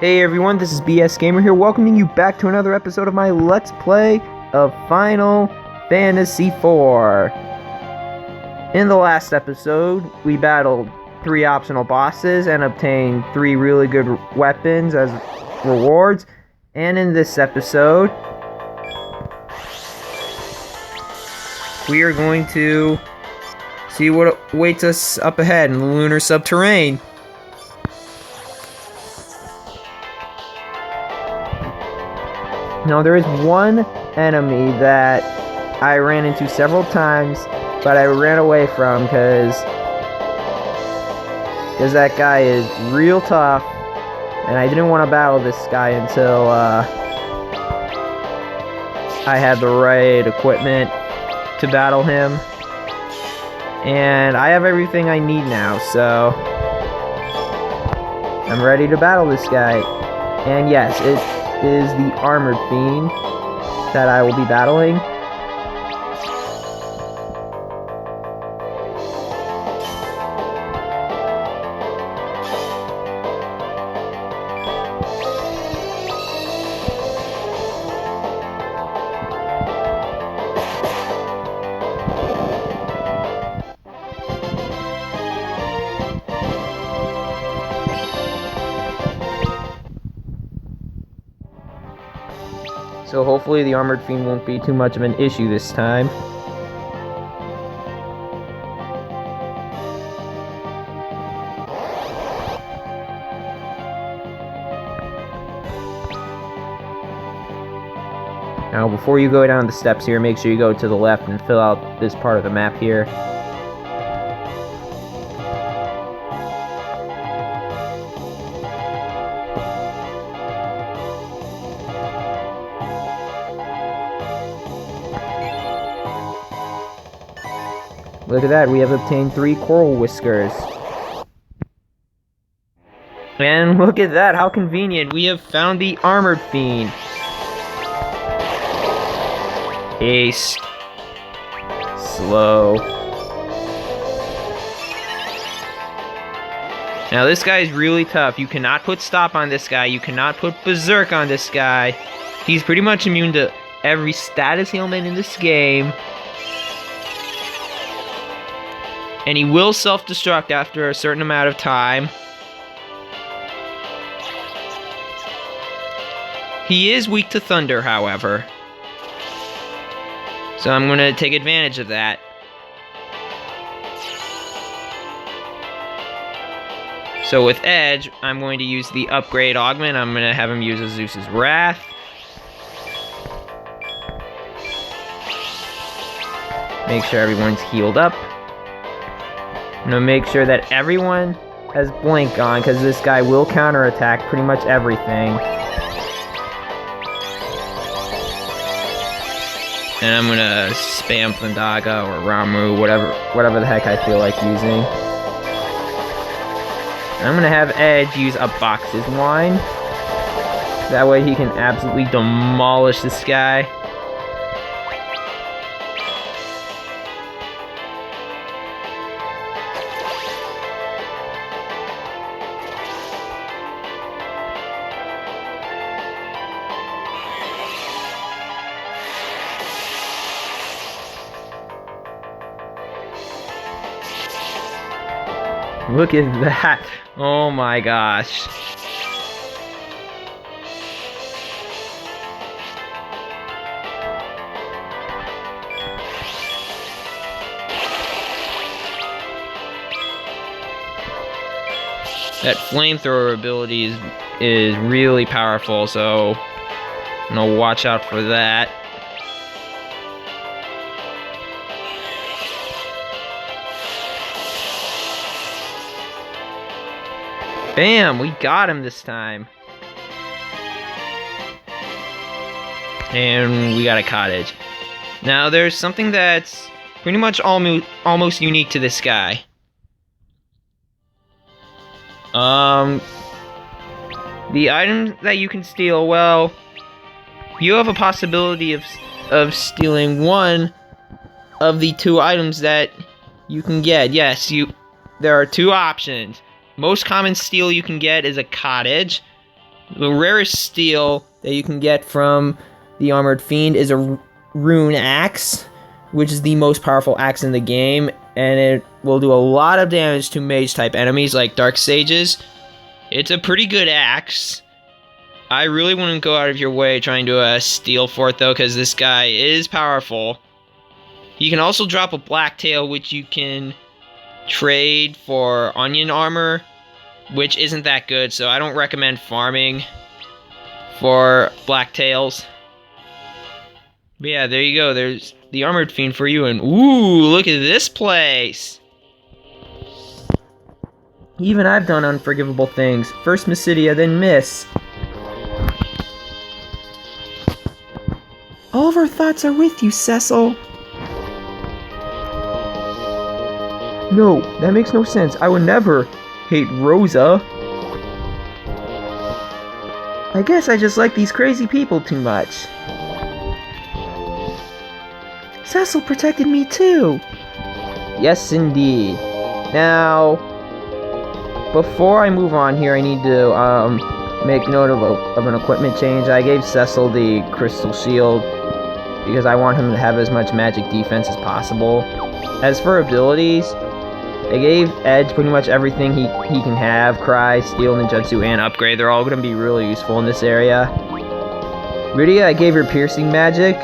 Hey everyone, this is BS Gamer here, welcoming you back to another episode of my Let's Play of Final Fantasy IV. In the last episode, we battled 3 optional bosses and obtained 3 really good weapons as rewards. And in this episode, we are going to see what awaits us up ahead in the lunar subterrane. Now, there is one enemy that I ran into several times, but I ran away from because that guy is real tough, and I didn't want to battle this guy until I had the right equipment to battle him. And I have everything I need now, so I'm ready to battle this guy. And yes, it is the armored fiend that I will be battling. So hopefully the armored fiend won't be too much of an issue this time. Now before you go down the steps here, make sure you go to the left and fill out this part of the map here. Look at that, we have obtained 3 coral whiskers. And look at that, how convenient, we have found the armored fiend. Ace. Slow. Now this guy is really tough. You cannot put stop on this guy. You cannot put berserk on this guy. He's pretty much immune to every status ailment in this game. And he will self-destruct after a certain amount of time. He is weak to thunder, however. So I'm going to take advantage of that. So with Edge, I'm going to use the upgrade augment. I'm going to have him use Zeus's Wrath. Make sure everyone's healed up. I'm going to make sure that everyone has Blink on, because this guy will counterattack pretty much everything. And I'm going to spam Thundaga or Ramu, whatever the heck I feel like using. I'm going to have Edge use a Box's Wine. That way he can absolutely demolish this guy. Look at that! Oh my gosh. That flamethrower ability is really powerful, so I'm gonna watch out for that. Bam! We got him this time. And we got a cottage. Now, there's something that's pretty much almost unique to this guy. The items that you can steal, well, you have a possibility of stealing one of the 2 items that you can get. Yes, there are 2 options. Most common steal you can get is a cottage, The rarest steel that you can get from the Armored Fiend is a rune axe, which is the most powerful axe in the game, and it will do a lot of damage to mage-type enemies like Dark Sages. It's a pretty good axe. I really wouldn't go out of your way trying to steal for it, though, because this guy is powerful. You can also drop a Blacktail, which you can trade for onion armor, which isn't that good, so I don't recommend farming for Blacktails. But yeah, there you go. There's the Armored Fiend for you, and ooh, look at this place! Even I've done unforgivable things. First Mysidia, then Miss. All of our thoughts are with you, Cecil. No, that makes no sense. I would never hate Rosa. I guess I just like these crazy people too much. Cecil protected me too. Yes, indeed. Now, before I move on here, I need to make note of an equipment change. I gave Cecil the Crystal Shield because I want him to have as much magic defense as possible. As for abilities, I gave Edge pretty much everything he can have. Cry, Steal, Ninjutsu, and Upgrade. They're all going to be really useful in this area. Rydia, I gave her Piercing Magic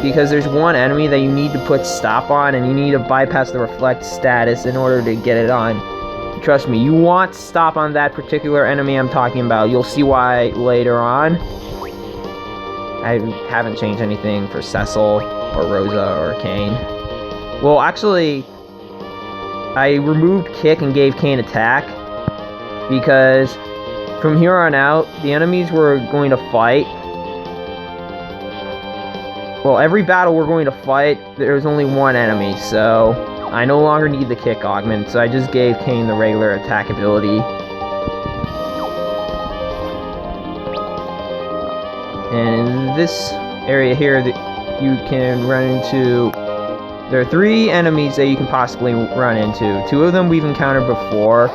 because there's one enemy that you need to put stop on, and you need to bypass the Reflect status in order to get it on. Trust me, you want stop on that particular enemy I'm talking about. You'll see why later on. I haven't changed anything for Cecil, or Rosa, or Kane. Well, actually, I removed Kick and gave Kane Attack, because from here on out, the enemies we're going to fight... Well, every battle we're going to fight, there's only one enemy, so I no longer need the Kick augment, so I just gave Kane the regular attack ability. And in this area here, that you can run into... There are 3 enemies that you can possibly run into. 2 of them we've encountered before.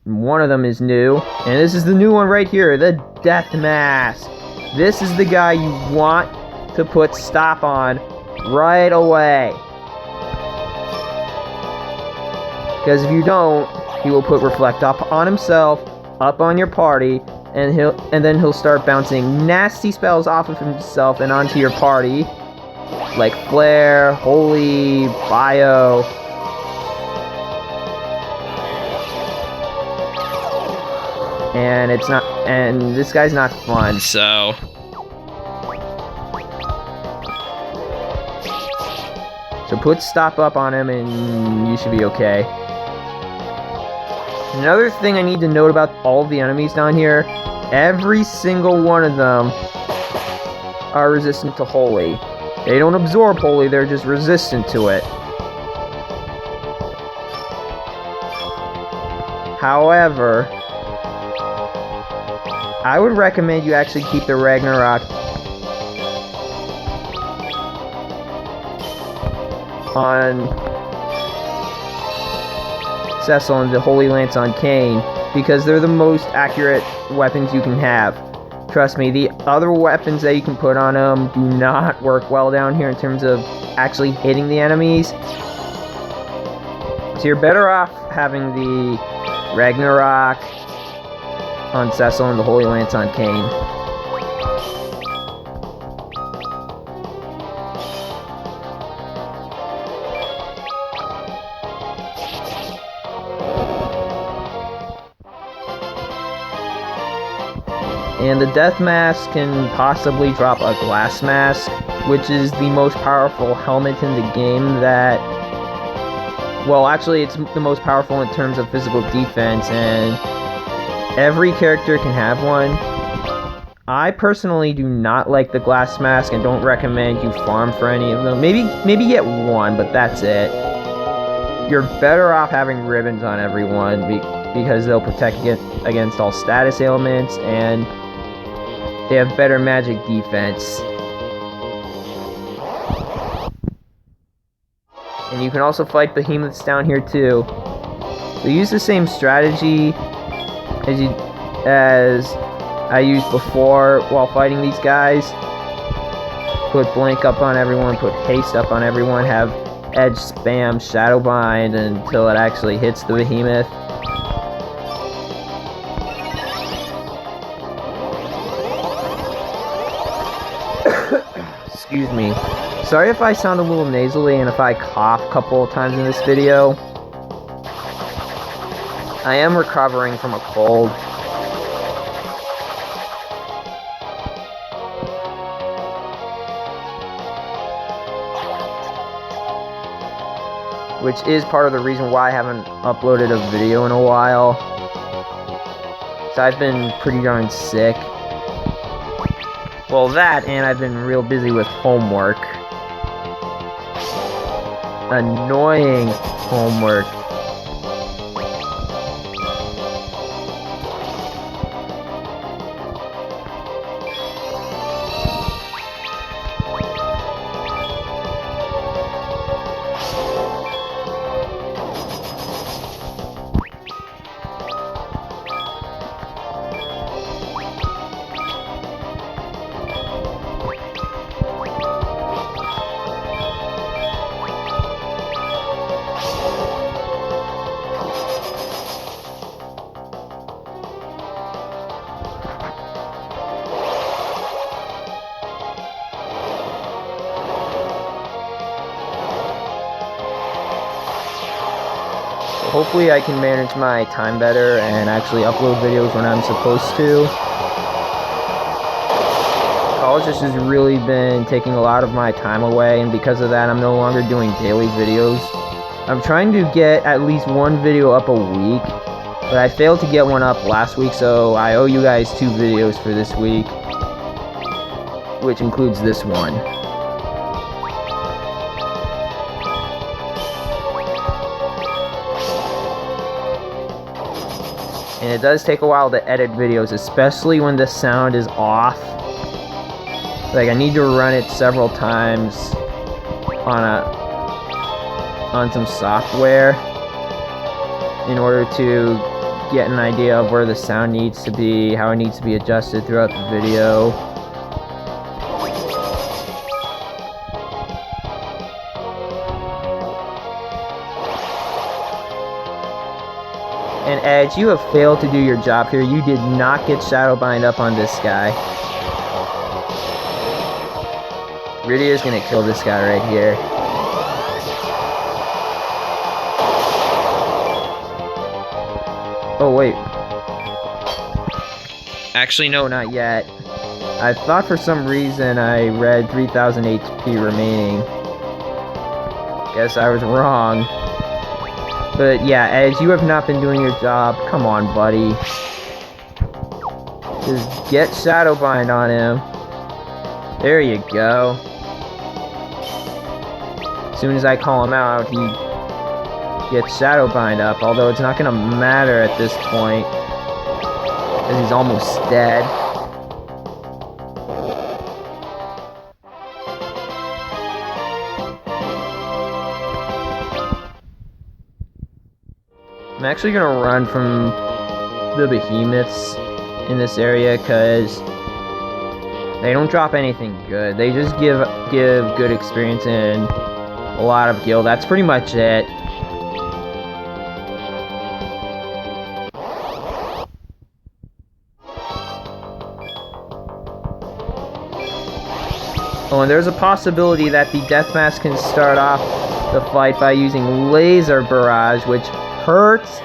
One of them is new. And this is the new one right here, the Death Mask. This is the guy you want to put stop on right away. Because if you don't, he will put Reflect up on himself, up on your party, and then he'll start bouncing nasty spells off of himself and onto your party. Like Flare, Holy, Bio. And it's not, and this guy's not fun, so. So put stop up on him and you should be okay. Another thing I need to note about all of the enemies down here, every single one of them are resistant to Holy. They don't absorb Holy, they're just resistant to it. However, I would recommend you actually keep the Ragnarok on Cecil and the Holy Lance on Kane, because they're the most accurate weapons you can have. Trust me, the other weapons that you can put on them do not work well down here in terms of actually hitting the enemies. So you're better off having the Ragnarok on Cecil and the Holy Lance on Kane. And the Death Mask can possibly drop a Glass Mask, which is the most powerful helmet in the game that... Well, actually, it's the most powerful in terms of physical defense, and every character can have one. I personally do not like the Glass Mask and don't recommend you farm for any of them. Maybe get one, but that's it. You're better off having ribbons on everyone because they'll protect against all status ailments, and they have better magic defense. And you can also fight behemoths down here too. So use the same strategy as I used before while fighting these guys. Put blink up on everyone, put haste up on everyone, have edge spam Shadowbind until it actually hits the behemoth. Excuse me. Sorry if I sound a little nasally and if I cough a couple of times in this video. I am recovering from a cold. Which is part of the reason why I haven't uploaded a video in a while. So I've been pretty darn sick. Well, that, and I've been real busy with homework. Annoying homework. Hopefully I can manage my time better and actually upload videos when I'm supposed to. College has just really been taking a lot of my time away, and because of that I'm no longer doing daily videos. I'm trying to get at least one video up a week, but I failed to get one up last week, so I owe you guys 2 videos for this week, which includes this one. And it does take a while to edit videos, especially when the sound is off. Like, I need to run it several times on some software in order to get an idea of where the sound needs to be, how it needs to be adjusted throughout the video. And Edge, you have failed to do your job here. You did not get Shadowbind up on this guy. Rydia's gonna kill this guy right here. Oh, wait. Actually, no, not yet. I thought for some reason I read 3000 HP remaining. Guess I was wrong. But yeah, Edge, you have not been doing your job. Come on, buddy. Just get Shadowbind on him. There you go. As soon as I call him out, he gets Shadowbind up. Although it's not gonna matter at this point, because he's almost dead. I'm actually gonna run from the behemoths in this area because they don't drop anything good. They just give good experience and a lot of gil. That's pretty much it. Oh, and there's a possibility that the Deathmask can start off the fight by using Laser Barrage, which hurts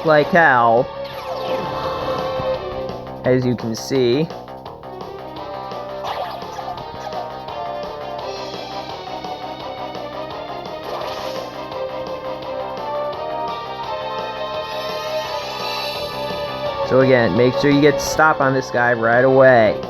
like hell, as you can see. So again, make sure you get to stop on this guy right away.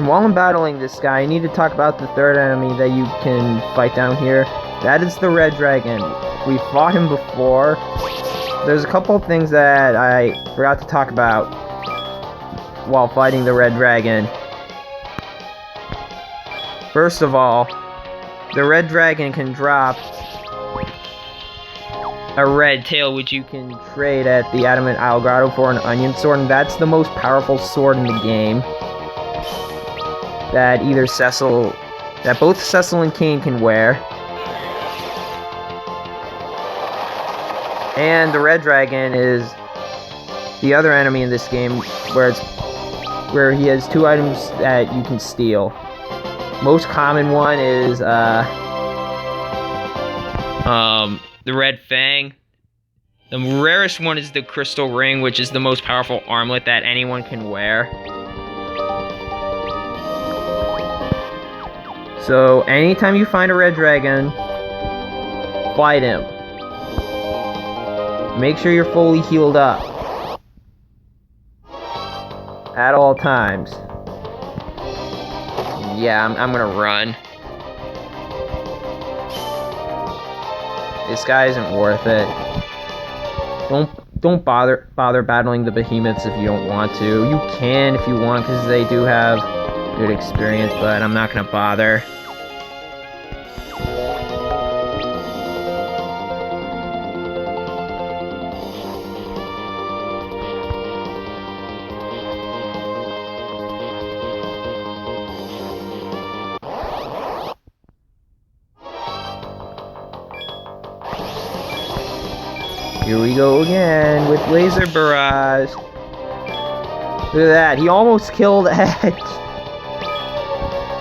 And while I'm battling this guy, I need to talk about the third enemy that you can fight down here. That is the red dragon. We fought him before. There's a couple of things that I forgot to talk about while fighting the red dragon. First of all, the red dragon can drop a red tail, which you can trade at the Adamant Isle Grotto for an onion sword, and that's the most powerful sword in the game. That both Cecil and Kane can wear. And the red dragon is the other enemy in this game where he has 2 items that you can steal. Most common one is the red fang. The rarest one is the crystal ring, which is the most powerful armlet that anyone can wear. So anytime you find a red dragon, fight him. Make sure you're fully healed up at all times. Yeah, I'm gonna run. This guy isn't worth it. Don't bother battling the behemoths if you don't want to. You can if you want, because they do have good experience, but I'm not gonna bother. Here we go again with laser barrage. Look at that, he almost killed Edge.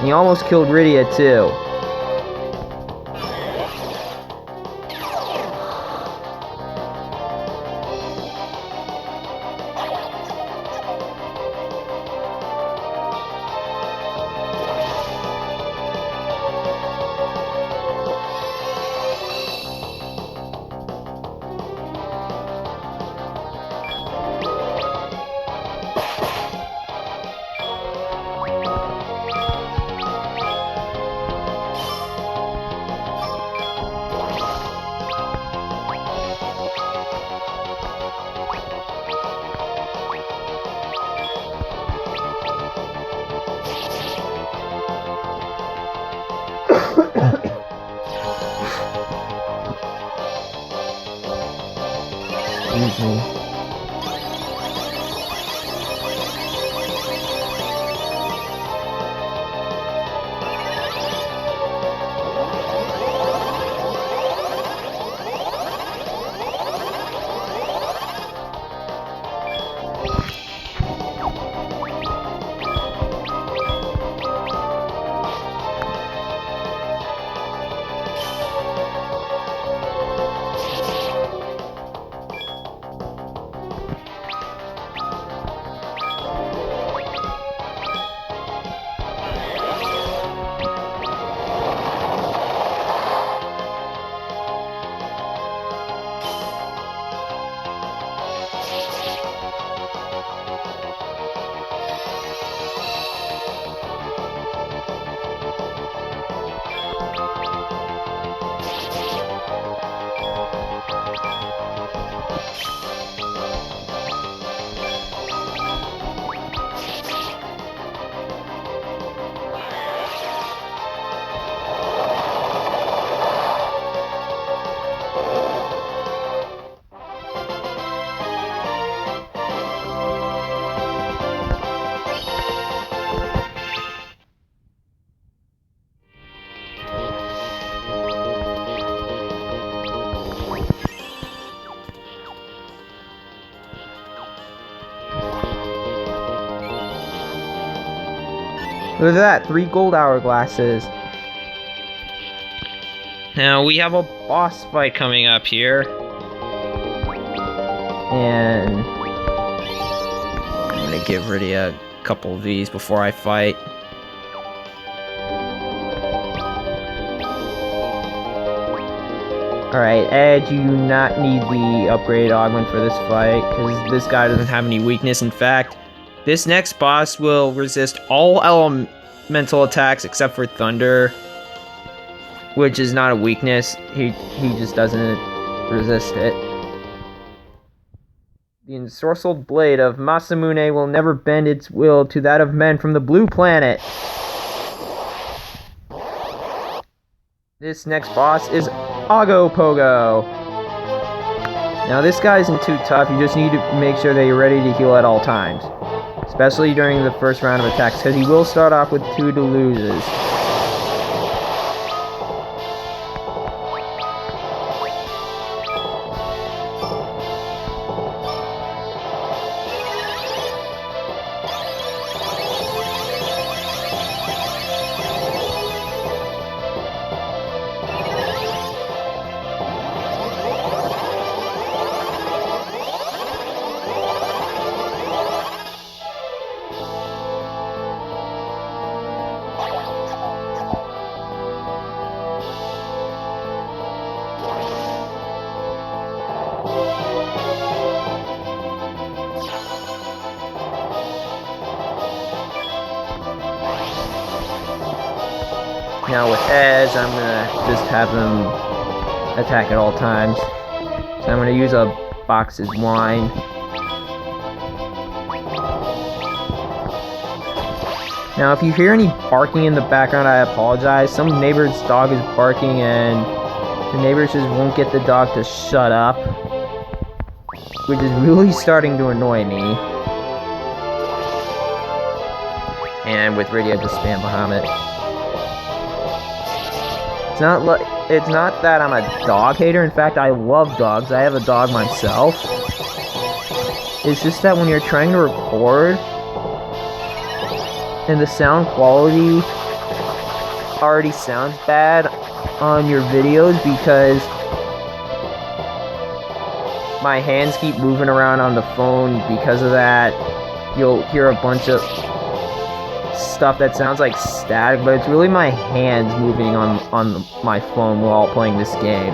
He almost killed Rydia too. Excuse me. Look at that, 3 gold hourglasses. Now we have a boss fight coming up here. And I'm gonna give Rydia a couple of these before I fight. Alright, Edge, you do not need the upgrade augment for this fight, because this guy doesn't have any weakness. In fact, this next boss will resist all elemental attacks except for Thunder, which is not a weakness. He just doesn't resist it. The ensorcelled blade of Masamune will never bend its will to that of men from the blue planet. This next boss is Pogo. Now this guy isn't too tough, you just need to make sure that you're ready to heal at all times. Especially during the first round of attacks, because he will start off with 2 deluges. Now with Edge, I'm gonna just have him attack at all times. So I'm gonna use a Box's Wine. Now if you hear any barking in the background, I apologize. Some neighbor's dog is barking and the neighbors just won't get the dog to shut up, which is really starting to annoy me. And with Radio, just spam Bahamut. It's not that I'm a dog hater. In fact, I love dogs. I have a dog myself. It's just that when you're trying to record and the sound quality already sounds bad on your videos because my hands keep moving around on the phone, because of that you'll hear a bunch of stuff that sounds like static, but it's really my hands moving on my phone while playing this game.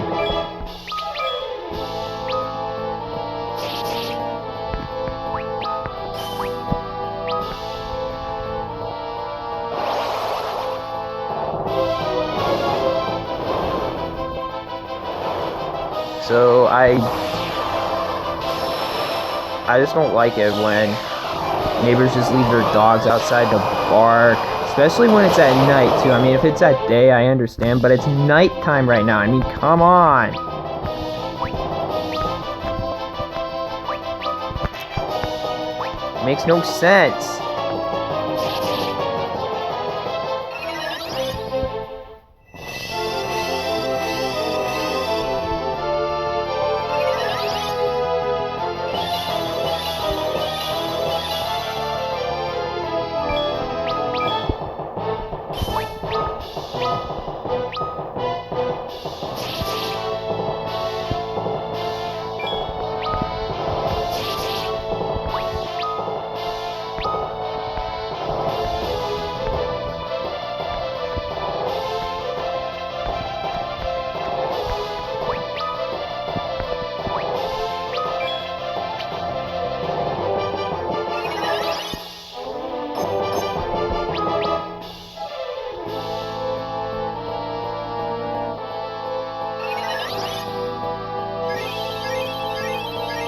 So I just don't like it when neighbors just leave their dogs outside to bark, especially when it's at night too. I mean, if it's at day, I understand, but it's nighttime right now. I mean, come on. Makes no sense.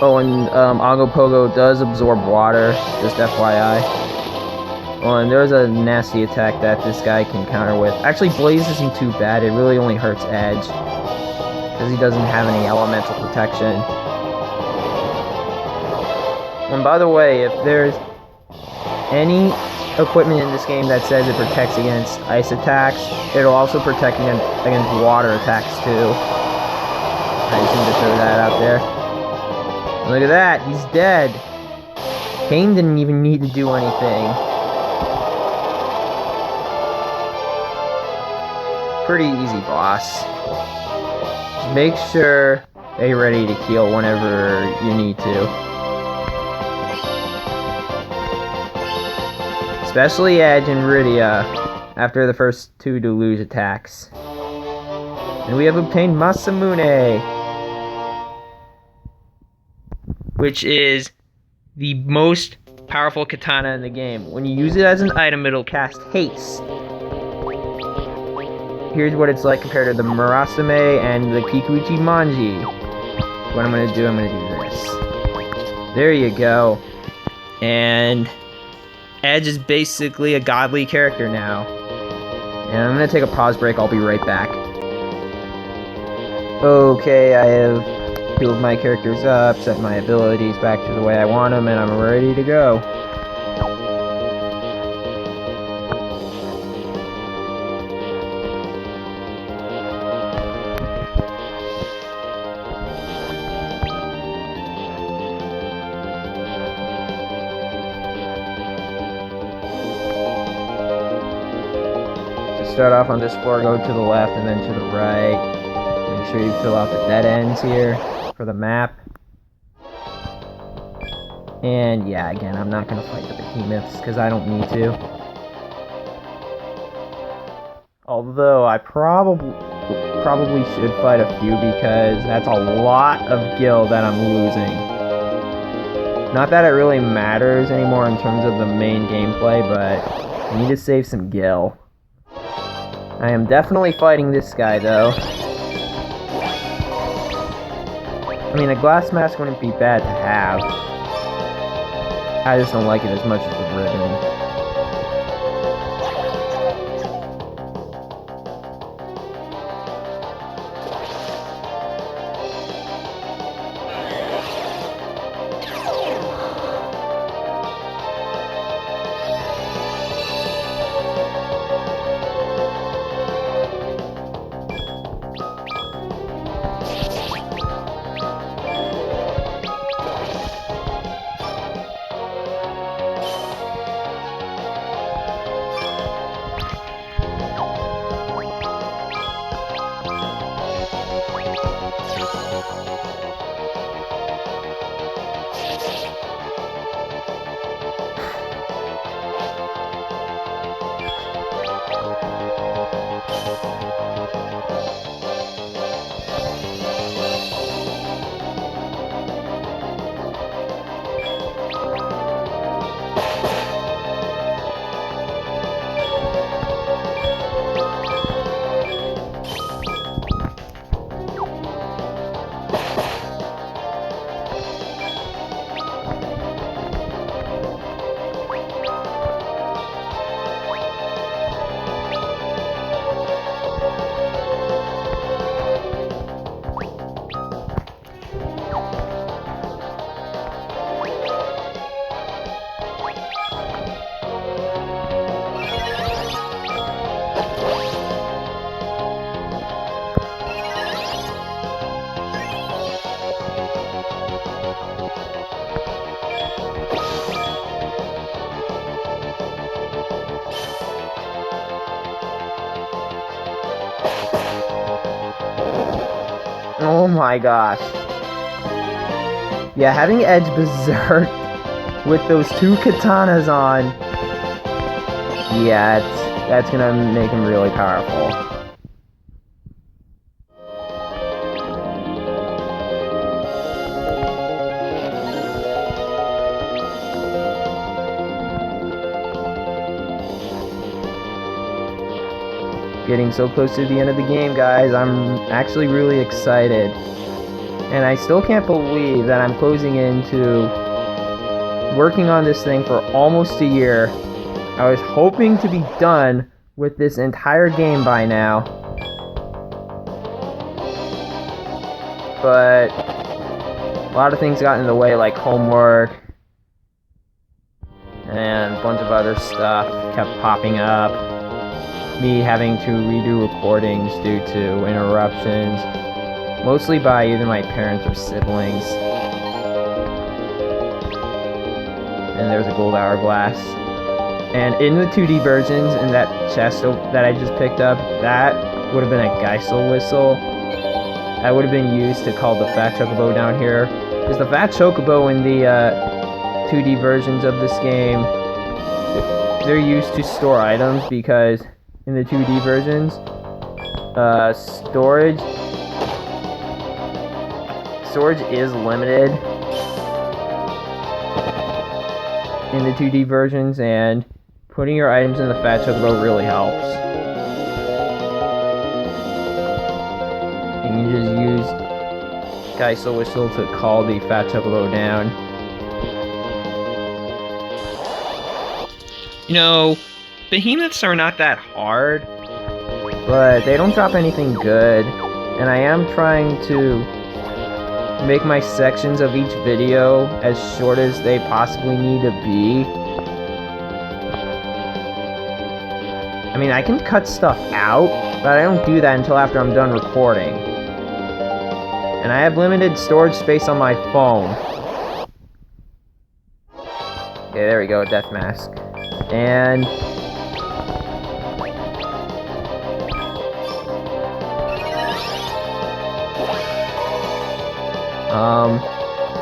Oh, and Pogo does absorb water, just FYI. Oh, and there's a nasty attack that this guy can counter with. Actually, Blaze isn't too bad, it really only hurts Edge, because he doesn't have any elemental protection. And by the way, if there's any equipment in this game that says it protects against ice attacks, it'll also protect against water attacks too. I just need to throw that out there. Look at that, he's dead. Kane didn't even need to do anything. Pretty easy boss. Just make sure that you're ready to heal whenever you need to. Especially Edge and Rydia after the first 2 deluge attacks. And we have obtained Masamune, which is the most powerful katana in the game. When you use it as an item, it'll cast haste. Here's what it's like compared to the Murasame and the Kikuchi Manji. What I'm gonna do this. There you go. And Edge is basically a godly character now. And I'm gonna take a pause break, I'll be right back. Okay, I have healed my characters up, set my abilities back to the way I want them, and I'm ready to go. Start off on this floor, go to the left and then to the right. Make sure you fill out the dead ends here for the map. And yeah, again, I'm not going to fight the behemoths because I don't need to. Although I probably should fight a few because that's a lot of gil that I'm losing. Not that it really matters anymore in terms of the main gameplay, but I need to save some gil. I am definitely fighting this guy, though. I mean, a glass mask wouldn't be bad to have. I just don't like it as much as the ribbon. Oh my gosh. Yeah, having Edge Berserk with those two katanas on, yeah, that's gonna make him really powerful. Getting so close to the end of the game, guys. I'm actually really excited. And I still can't believe that I'm closing into working on this thing for almost a year. I was hoping to be done with this entire game by now. But a lot of things got in the way, like homework and a bunch of other stuff kept popping up. Me having to redo recordings due to interruptions, mostly by either my parents or siblings. And there's a gold hourglass. And in the 2D versions, in that chest that I just picked up, that would have been a Geisel whistle. That would have been used to call the Fat Chocobo down here. Because the Fat Chocobo in the 2D versions of this game, they're used to store items because in the 2D versions, storage is limited. in the 2D versions, and putting your items in the Fat Chocobo really helps. You can just use Geisel Whistle to call the Fat Chocobo down. You know, behemoths are not that hard, but they don't drop anything good, and I am trying to make my sections of each video as short as they possibly need to be. I mean, I can cut stuff out, but I don't do that until after I'm done recording. And I have limited storage space on my phone. Okay, there we go, death mask. And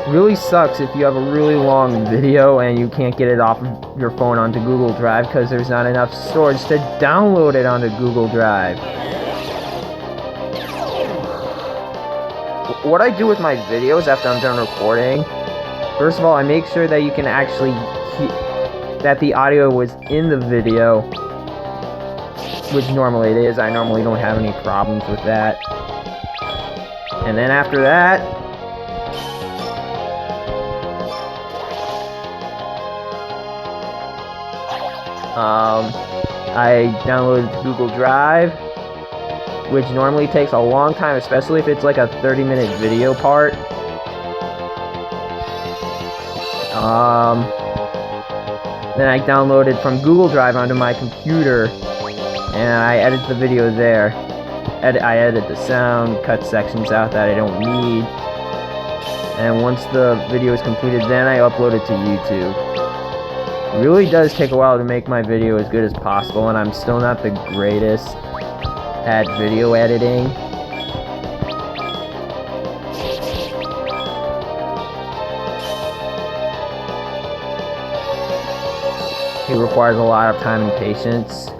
really sucks if you have a really long video and you can't get it off of your phone onto Google Drive because there's not enough storage to download it onto Google Drive. What I do with my videos after I'm done recording, first of all, I make sure that you can actually that the audio was in the video, which normally it is. I normally don't have any problems with that. And then after that, I download it to Google Drive, which normally takes a long time, especially if it's like a 30-minute video part. Then I download it from Google Drive onto my computer, and I edit the video there. I edit the sound, cut sections out that I don't need, and once the video is completed, then I upload it to YouTube. It really does take a while to make my video as good as possible, and I'm still not the greatest at video editing. It requires a lot of time and patience.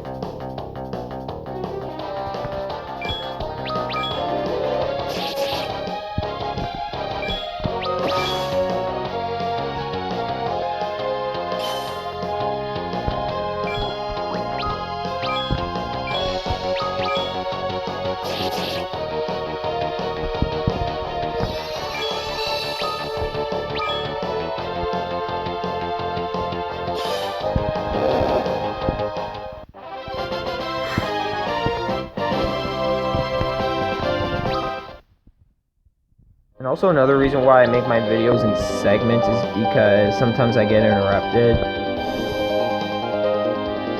And also another reason why I make my videos in segments is because sometimes I get interrupted.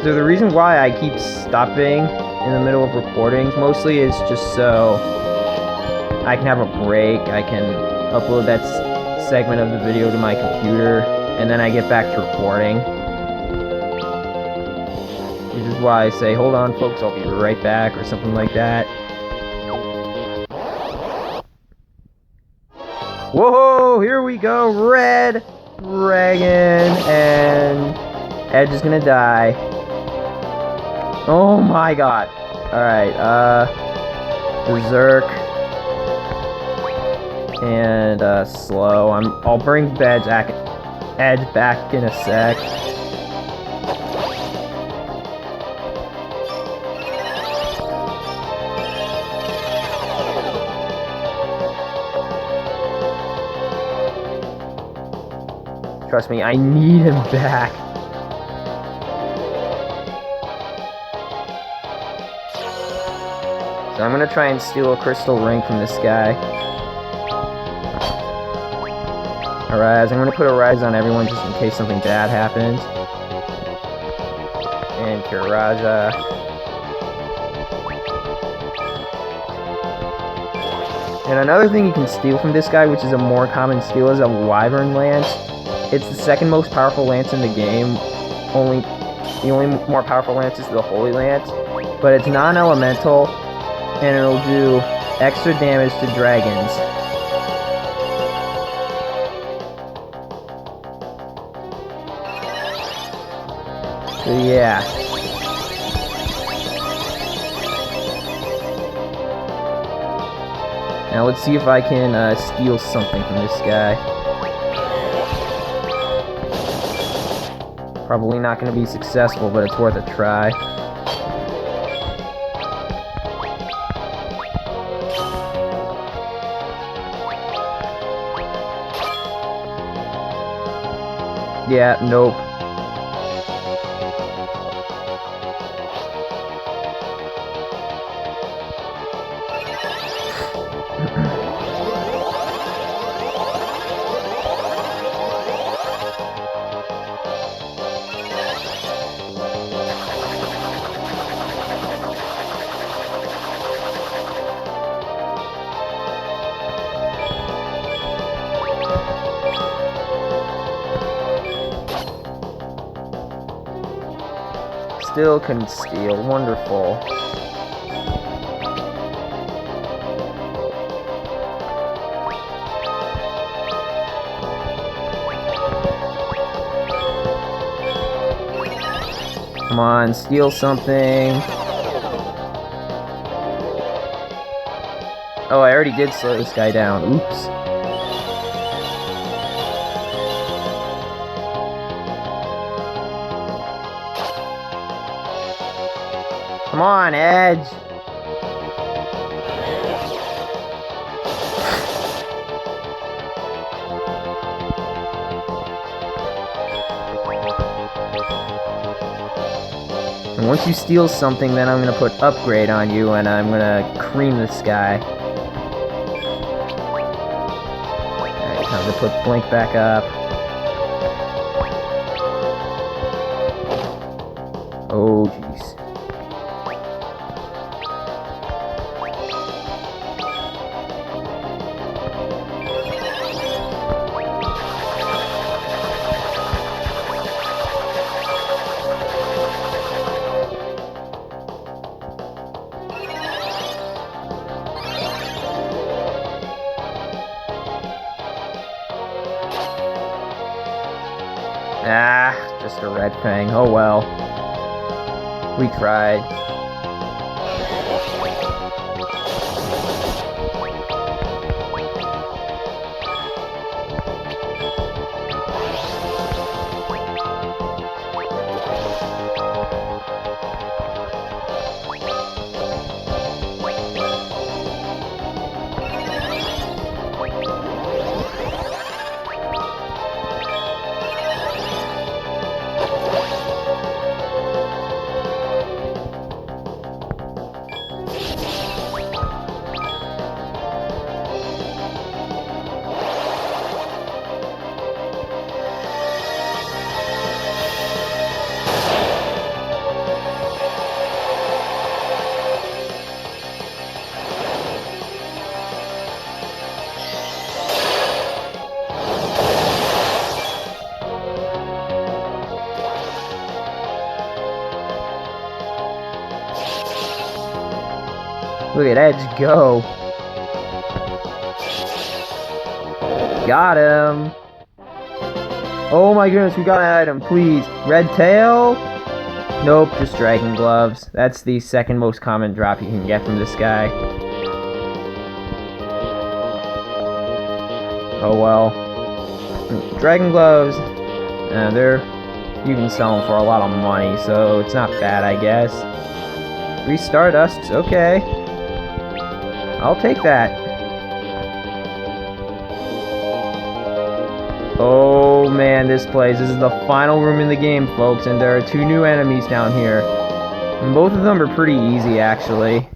So the reason why I keep stopping in the middle of recordings mostly is just so I can have a break, I can upload that segment of the video to my computer, and then I get back to recording. Which is why I say, hold on folks, I'll be right back, or something like that. Whoa, here we go, red dragon, and Edge is gonna die. Oh my god. Alright, Berserk. And, slow. I'll bring Edge back in a sec. Trust me, I need him back. So I'm gonna try and steal a crystal ring from this guy. Arise, I'm gonna put a rise on everyone just in case something bad happens. And Kiraja. And another thing you can steal from this guy, which is a more common steal, is a Wyvern Lance. It's the second most powerful lance in the game. The only more powerful lance is the Holy Lance, but it's non-elemental, and it'll do extra damage to dragons. So yeah. Now let's see if I can steal something from this guy. Probably not going to be successful, but it's worth a try. Yeah, nope. Still couldn't steal. Wonderful. Come on, steal something. Oh, I already did slow this guy down. Oops. Come on, Edge! And once you steal something, then I'm gonna put upgrade on you, and I'm gonna cream this guy. Alright, time to put Blink back up. Oh, jeez. Ah, just a red thing. Oh well. We tried. Look at Edge go. Got him. Oh my goodness, we got an item, please. Red tail? Nope, just dragon gloves. That's the second most common drop you can get from this guy. Oh well. Dragon gloves, you can sell them for a lot of money, so it's not bad, I guess. 3 Stardusts, okay. I'll take that. Oh man, this place. This is the final room in the game, folks, and there are 2 new enemies down here. And both of them are pretty easy, actually.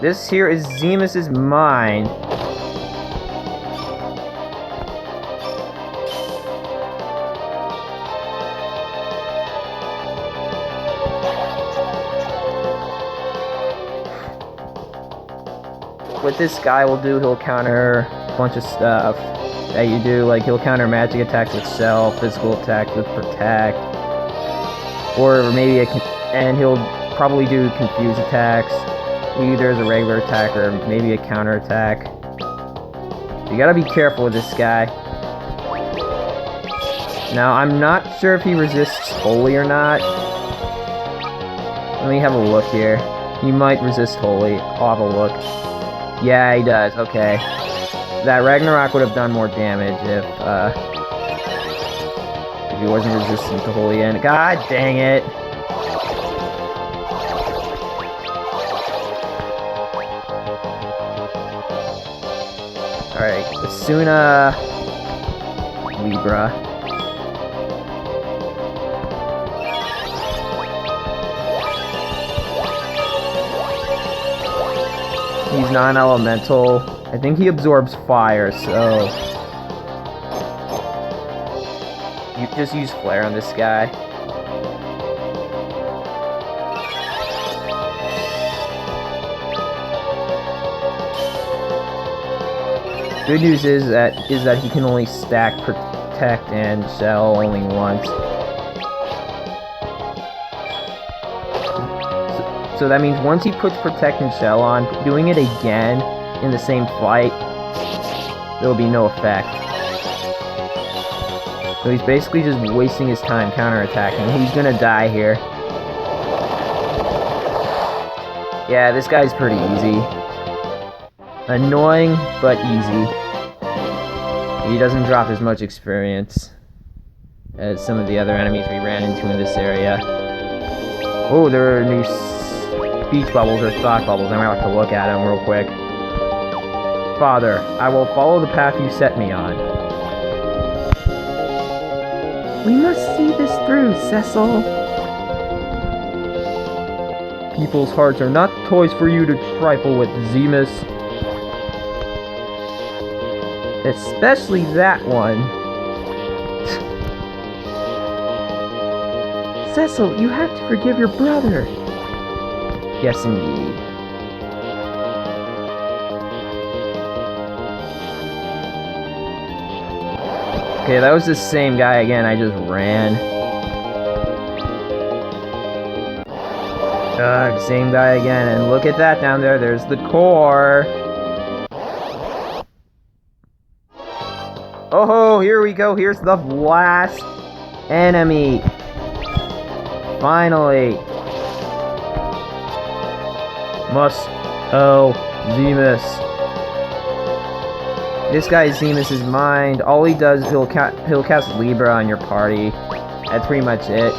This here is Zemus's mine. What this guy will do, he'll counter a bunch of stuff that you do, like he'll counter magic attacks with Self, physical attacks with Protect, or maybe and he'll probably do confuse attacks, either as a regular attack or maybe a counter attack. You gotta be careful with this guy. Now, I'm not sure if he resists Holy or not. Let me have a look here. He might resist Holy. I'll have a look. Yeah, he does. Okay. That Ragnarok would have done more damage if he wasn't resistant to holy end. God dang it! Alright, Asuna Libra. He's non-elemental. I think he absorbs fire, so you just use flare on this guy. Good news is that he can only stack protect and shell only once. So that means once he puts protect and shell on, doing it again in the same fight, there will be no effect. So he's basically just wasting his time counterattacking. He's gonna die here. Yeah, this guy's pretty easy. Annoying, but easy. He doesn't drop as much experience as some of the other enemies we ran into in this area. Oh, there are new speech bubbles or thought bubbles. I might have to look at them real quick. Father, I will follow the path you set me on. We must see this through, Cecil. People's hearts are not toys for you to trifle with, Zemus. Especially that one. Cecil, you have to forgive your brother. Yes, indeed. Okay, that was the same guy again, I just ran. Same guy again, and look at that down there, there's the core. Oh, here we go, here's the last enemy. Finally. Must tell Zemus. This guy is Zemus' mind. All he does, he'll cast Libra on your party. That's pretty much it.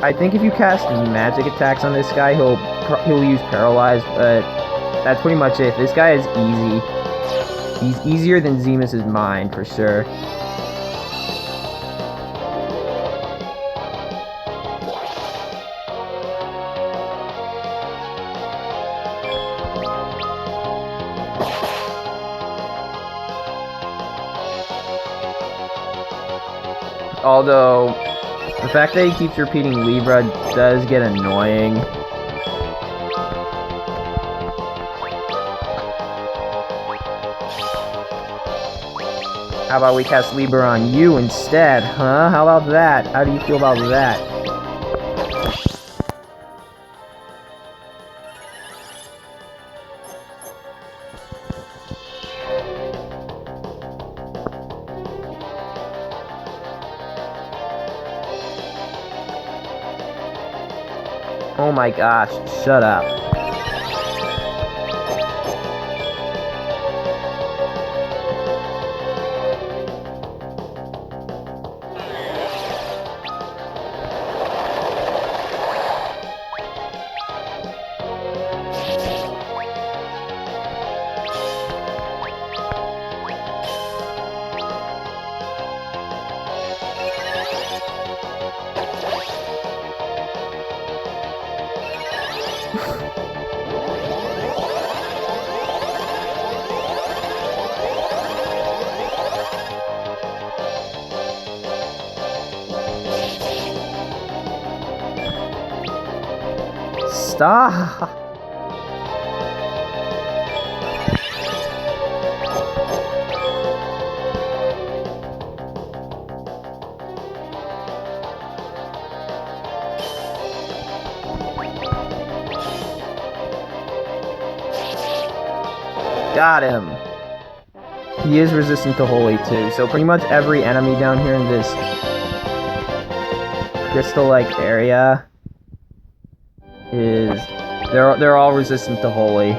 I think if you cast magic attacks on this guy, he'll use Paralyzed, but that's pretty much it. This guy is easy. He's easier than Zemus' mind, for sure. Although, the fact that he keeps repeating Libra does get annoying. How about we cast Libra on you instead, huh? How about that? How do you feel about that? Oh my gosh, shut up. Stop! Got him! He is resistant to Holy too, so pretty much every enemy down here in this crystal-like area is they're all resistant to Holy,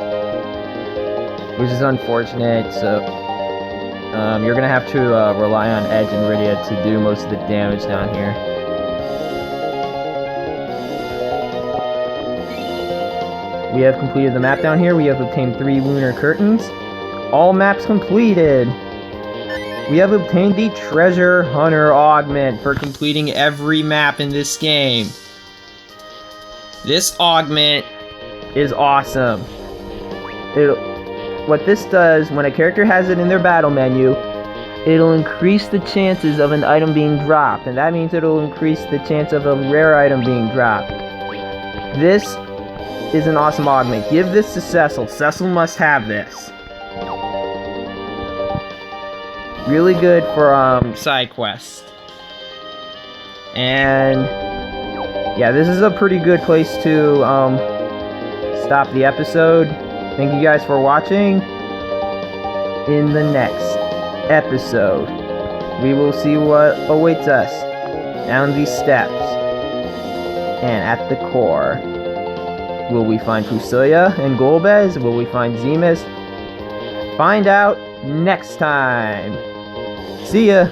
which is unfortunate. So You're gonna have to rely on Edge and Rydia to do most of the damage down here. We have completed the map down here. We have obtained 3 lunar curtains. All maps completed. We have obtained the Treasure Hunter augment for completing every map in this game. This augment is awesome. What this does, when a character has it in their battle menu, it'll increase the chances of an item being dropped, and that means it'll increase the chance of a rare item being dropped. This is an awesome augment. Give this to Cecil. Cecil must have this. Really good for side quests. And yeah, this is a pretty good place to stop the episode. Thank you guys for watching. In the next episode, we will see what awaits us down these steps. And at the core, will we find Fusilia and Golbez? Will we find Zemus? Find out next time. See ya!